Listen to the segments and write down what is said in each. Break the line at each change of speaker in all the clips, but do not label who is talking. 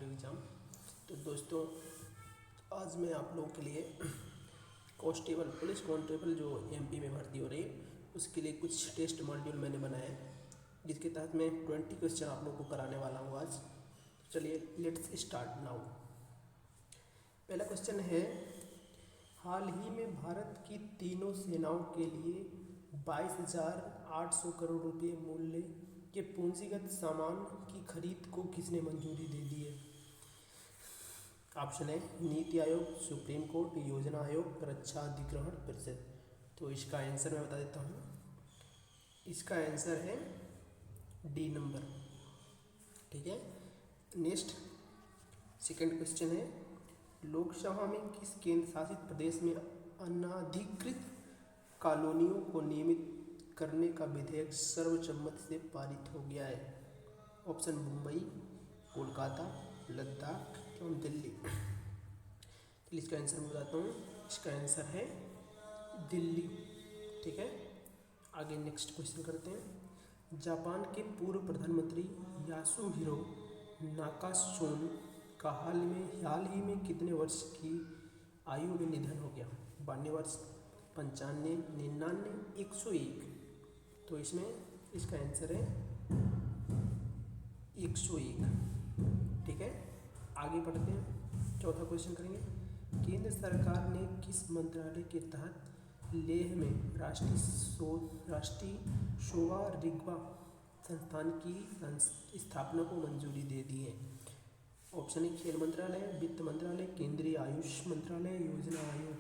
Competitive exam. तो दोस्तों आज मैं आप लोगों के लिए कांस्टेबल पुलिस कांस्टेबल जो एमपी में भर्ती हो रही है उसके लिए कुछ टेस्ट मॉड्यूल मैंने बनाए हैं, जिसके तहत मैं 20 क्वेश्चन आप लोगों को कराने वाला हूँ आज। चलिए लेट्स स्टार्ट नाउ। पहला क्वेश्चन है, हाल ही में भारत की तीनों सेनाओं के लिए 22,800 करोड़ रुपए मूल्य के पूंजीगत सामान की खरीद को किसने मंजूरी दे दी है? ऑप्शन है नीति आयोग, सुप्रीम कोर्ट, योजना आयोग, रक्षा अधिग्रहण परिषद। तो इसका आंसर मैं बता देता हूँ। इसका आंसर है डी नंबर। ठीक है, नेक्स्ट सेकंड क्वेश्चन है, लोकसभा में किस केंद्र शासित प्रदेश में अनाधिकृत कॉलोनियों को नियमित करने का विधेयक सर्वसम्मति से पारित हो गया है? ऑप्शन मुंबई, कोलकाता, लद्दाख एवं दिल्ली। तो इसका आंसर मैं बताता हूँ। इसका आंसर है दिल्ली। ठीक है, आगे नेक्स्ट क्वेश्चन करते हैं। जापान के पूर्व प्रधानमंत्री यासुहिरो नाकासोन का हाल ही में कितने वर्ष की आयु में निधन हो गया? 92 वर्ष, 95, 99, 101। तो इसमें इसका आंसर है 101। ठीक है, आगे बढ़ते हैं। चौथा क्वेश्चन करेंगे। केंद्र सरकार ने किस मंत्रालय के तहत लेह में राष्ट्रीय शोवा रिग्पा संस्थान की स्थापना को मंजूरी दे दी है? ऑप्शन है खेल मंत्रालय, वित्त मंत्रालय, केंद्रीय आयुष मंत्रालय, योजना आयोग।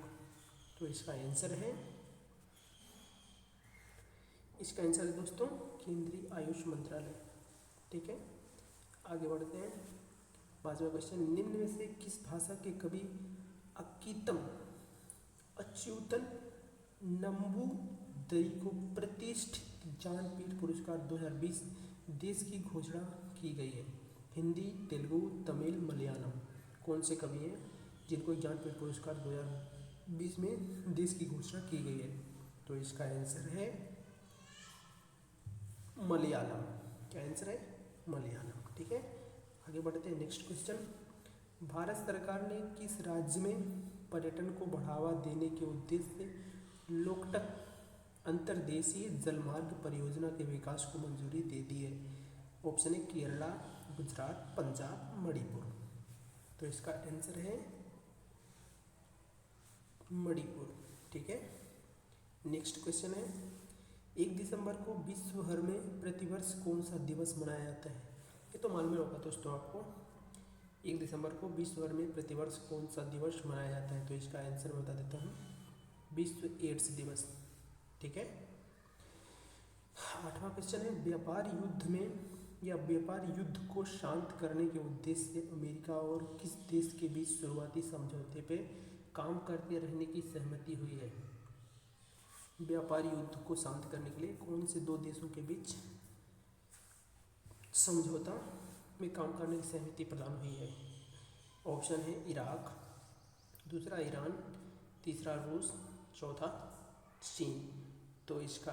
तो इसका आंसर है दोस्तों केंद्रीय आयुष मंत्रालय। ठीक है, आगे बढ़ते हैं। पांचवा क्वेश्चन, निम्न में से किस भाषा के कवि अक्कीतम अच्युतन नंबूदरी को प्रतिष्ठित ज्ञानपीठ पुरस्कार 2020 देश की घोषणा की गई है? हिंदी, तेलुगु, तमिल, मलयालम। कौन से कवि हैं जिनको ज्ञानपीठ पुरस्कार 2020 में देश की घोषणा की गई है? तो इसका आंसर है मलयालम। क्या आंसर है? मलयालम। ठीक है, आगे बढ़ते हैं। नेक्स्ट क्वेश्चन, भारत सरकार ने किस राज्य में पर्यटन को बढ़ावा देने के उद्देश्य से लोकटक अंतर्देशीय जलमार्ग परियोजना के विकास को मंजूरी दे दी है? ऑप्शन है केरला, गुजरात, पंजाब, मणिपुर। तो इसका आंसर है मणिपुर। ठीक है, नेक्स्ट क्वेश्चन है, 1 दिसंबर को विश्व भर में प्रतिवर्ष कौन सा दिवस मनाया जाता है? ये तो मालूम होगा दोस्तों आपको। 1 दिसंबर को विश्व भर में प्रतिवर्ष कौन सा दिवस मनाया जाता है? तो इसका आंसर मैं बता देता हूँ, विश्व एड्स दिवस। ठीक है, आठवां क्वेश्चन है, व्यापार युद्ध को शांत करने के उद्देश्य से अमेरिका और किस देश के बीच शुरुआती समझौते पे काम करते रहने की सहमति हुई है? व्यापार युद्ध को शांत करने के लिए कौन से दो देशों के बीच समझौता में काम करने की सहमति प्रदान हुई है? ऑप्शन है इराक, दूसरा ईरान, तीसरा रूस, चौथा चीन। तो इसका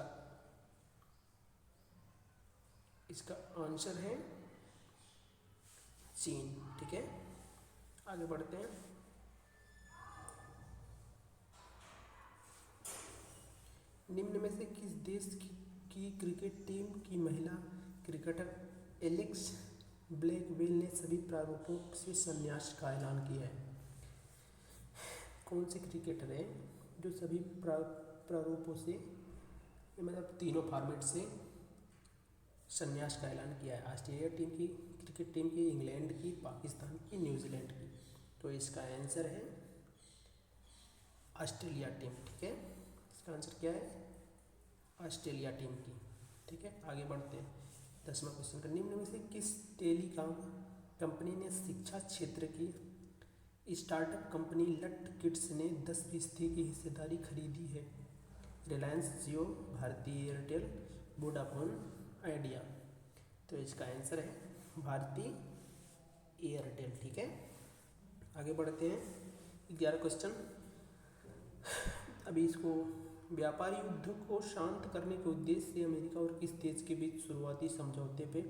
आंसर है चीन। ठीक है, आगे बढ़ते हैं। निम्न में से किस देश की क्रिकेट टीम की महिला क्रिकेटर एलेक्स ब्लैकवेल ने सभी प्रारूपों से संन्यास का ऐलान किया है? कौन से क्रिकेटर हैं जो सभी प्रारूपों से, मतलब तीनों फॉर्मेट से संन्यास का ऐलान किया है? ऑस्ट्रेलिया टीम की क्रिकेट टीम की, इंग्लैंड की, पाकिस्तान की, न्यूजीलैंड की। तो इसका आंसर है ऑस्ट्रेलिया टीम। ठीक है, इसका आंसर क्या है? ऑस्ट्रेलिया टीम की। ठीक है, आगे बढ़ते हैं। 10वां क्वेश्चन का, निम्न में से किस टेलीकॉम कंपनी ने शिक्षा क्षेत्र की स्टार्टअप कंपनी लट किड्स ने 10% की हिस्सेदारी खरीदी है? रिलायंस जियो, भारती एयरटेल, वोडाफोन आइडिया। तो इसका आंसर है भारती एयरटेल। ठीक है, आगे बढ़ते हैं। 11 क्वेश्चन, अभी इसको, व्यापारी युद्ध को शांत करने के उद्देश्य से अमेरिका और किस देश के बीच शुरुआती समझौते पे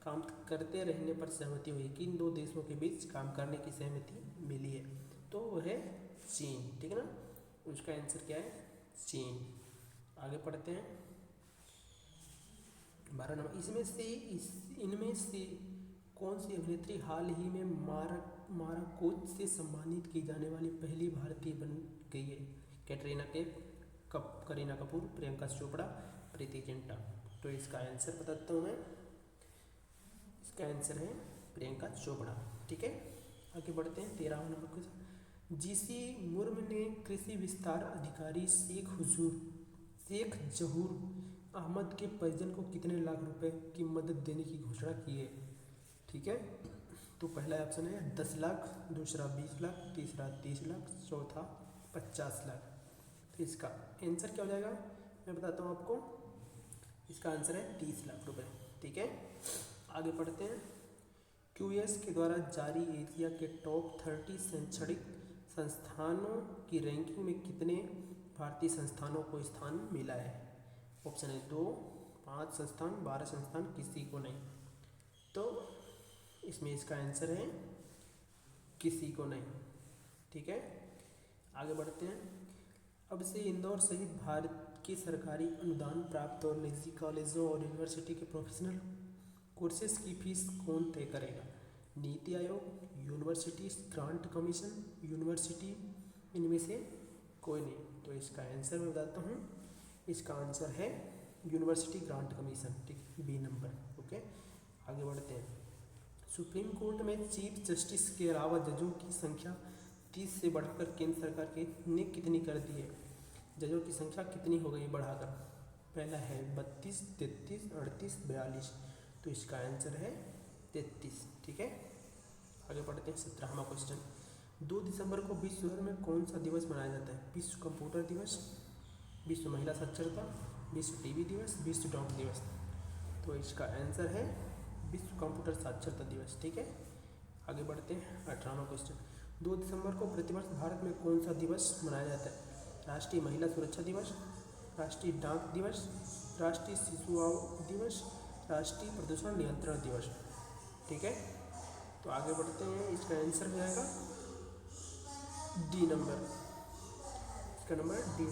काम करते रहने पर सहमति हुई। किन दो देशों के बीच काम करने की सहमति मिली है? तो वो है चीन, ठीक है ना। उसका आंसर क्या है? चीन। आगे पढ़ते हैं 12 नंबर। इनमें से कौन सी अभिनेत्री हाल ही में माराकोच से सम्मानित की जाने वाली पहली भारतीय बन गई है? कैटरीना कैफ, करीना कपूर, प्रियंका चोपड़ा, प्रीति जिंटा। तो इसका आंसर बताता हूँ मैं। इसका आंसर है प्रियंका चोपड़ा, ठीक है। आगे बढ़ते हैं 13वां नंबर क्वेश्चन। जीसी मुर्मू ने कृषि विस्तार अधिकारी शेख जहूर अहमद के परिजन को कितने लाख रुपए की मदद देने की घोषणा की है? ठीक है, तो पहला ऑप्शन है 10 लाख, दूसरा 20 लाख, तीसरा 30 लाख, चौथा 50 लाख। तो इसका आंसर क्या हो जाएगा मैं बताता हूँ आपको। इसका आंसर है 30 लाख रुपए, ठीक है। आगे पढ़ते हैं। क्यूएस के द्वारा जारी एशिया के टॉप 30 शैक्षणिक संस्थानों की रैंकिंग में कितने भारतीय संस्थानों को स्थान मिला है? ऑप्शन है 2, 5 संस्थान, 12 संस्थान, किसी को नहीं। तो इसमें इसका आंसर है किसी को नहीं, ठीक है। आगे बढ़ते हैं। अब से इंदौर सहित भारत के सरकारी अनुदान प्राप्त और निजी कॉलेजों और यूनिवर्सिटी के प्रोफेशनल कोर्सेज की फीस कौन तय करेगा? NITI Aayog, university grant commission, university, इनमें से कोई नहीं। तो इसका आंसर मैं बताता हूँ। इसका आंसर है यूनिवर्सिटी ग्रांट कमीशन, ठीक, बी नंबर, ओके। आगे बढ़ते हैं। सुप्रीम कोर्ट में चीफ जस्टिस के अलावा जजों की संख्या 30 से बढ़ाकर केंद्र सरकार ने कितनी कर दी है? जजों की संख्या कितनी हो गई बढ़ाकर? पहला है 32, 33, 38, 42। तो इसका आंसर है 33, ठीक है। आगे बढ़ते हैं 17वां क्वेश्चन। 2 दिसंबर को विश्व भर में कौन सा दिवस मनाया जाता है? विश्व कंप्यूटर दिवस, विश्व महिला साक्षरता, विश्व टीबी दिवस, विश्व डॉग दिवस। तो इसका आंसर है विश्व कंप्यूटर साक्षरता दिवस, ठीक है। आगे बढ़ते हैं 18वां क्वेश्चन। 2 दिसंबर को प्रतिवर्ष भारत में कौन सा दिवस मनाया जाता है? राष्ट्रीय महिला सुरक्षा दिवस, राष्ट्रीय डाक दिवस, राष्ट्रीय शिशु दिवस, राष्ट्रीय प्रदूषण नियंत्रण दिवस, ठीक है। तो आगे बढ़ते हैं। इसका आंसर हो जाएगा डी नंबर। इसका नंबर है डी,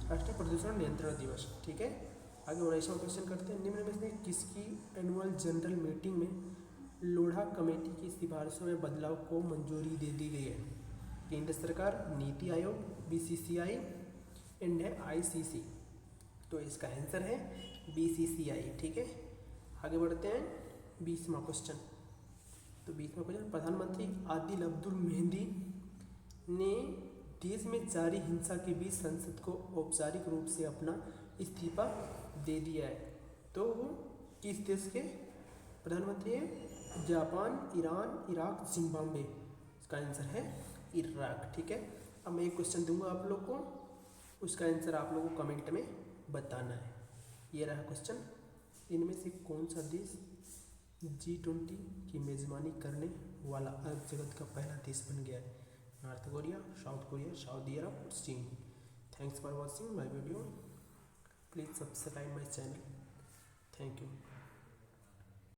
राष्ट्रीय प्रदूषण नियंत्रण दिवस, ठीक है। आगे 19वां क्वेश्चन करते हैं। निम्न में से किसकी एनुअल जनरल मीटिंग में लोढ़ा कमेटी की सिफारिशों में बदलाव को मंजूरी दे दी गई है? केंद्र सरकार, NITI Aayog, BCCI and ICC. तो इसका आंसर है बीसीसीआई, ठीक है। आगे बढ़ते हैं 20वां क्वेश्चन। तो 20वां क्वेश्चन। प्रधानमंत्री आदिल अब्दुल मेहदी ने देश में जारी हिंसा के बीच संसद को औपचारिक रूप से अपना इस्तीफा दे दिया है। तो वो किस देश के प्रधानमंत्री हैं? Japan, Iran, Iraq, Zimbabwe. इसका आंसर है इराक, ठीक है। अब मैं एक क्वेश्चन दूंगा आप लोग को, उसका आंसर आप लोगों को कमेंट में बताना है। ये रहा क्वेश्चन। इनमें से कौन सा देश G20 की मेज़बानी करने वाला अरब जगत का पहला देश बन गया है? North Korea, south Korea, Saudi Arab, चीन। Thanks for watching my video. Please subscribe my channel. Thank you.